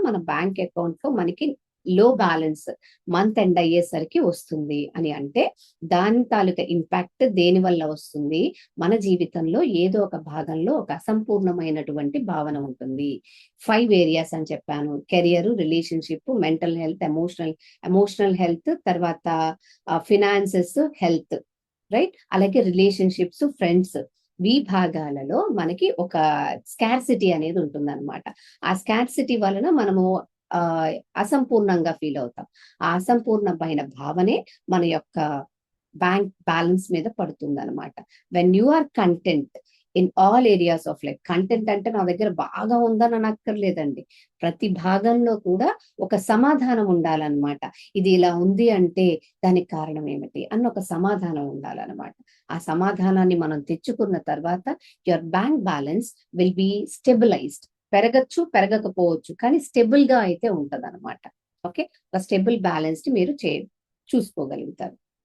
మన bank account లో మనకి లో బ్యాలెన్స్ మంత్ ఎండ్ అయ్యేసరికి వస్తుంది అని అంటే దాని తాలూకా ఇంపాక్ట్ దేని వల్ల వస్తుంది? మన జీవితంలో ఏదో ఒక భాగంలో ఒక అసంపూర్ణమైనటువంటి భావన ఉంటుంది. 5 ఏరియాస్ అని చెప్పాను. Career, relationship, mental health, emotional health, తర్వాత ఫినాన్సెస్, హెల్త్, రైట్? అలాగే రిలేషన్షిప్స్, ఫ్రెండ్స్, విభాగాలలో మనకి ఒక స్కార్సిటీ అనేది ఉంటుందన్నమాట. ఆ స్కార్సిటీ వలన మనము అసంపూర్ణంగా ఫీల్ అవుతాం. ఆ అసంపూర్ణమైన భావనే మన యొక్క బ్యాంక్ బ్యాలెన్స్ మీద పడుతుందన్నమాట. When you are content in all areas of life. Content అంటే నా దగ్గర బాగా ఉందని అనక్కర్లేదండి. ప్రతి భాగంలో కూడా ఒక సమాధానం ఉండాలన్నమాట. ఇది ఇలా ఉంది అంటే దానికి కారణం ఏమిటి అన్న ఒక సమాధానం ఉండాలన్నమాట. ఆ సమాధానాన్ని మనం తెచ్చుకున్న తర్వాత your bank balance will be stabilized. పెరగచ్చు, పెరగకపోవచ్చు, కానీ స్టెబుల్ గా అయితే ఉంటదన్నమాట. ఓకే, ఒక స్టెబుల్ బ్యాలెన్స్ ని మీరు చూసుకోగలుగుతారు.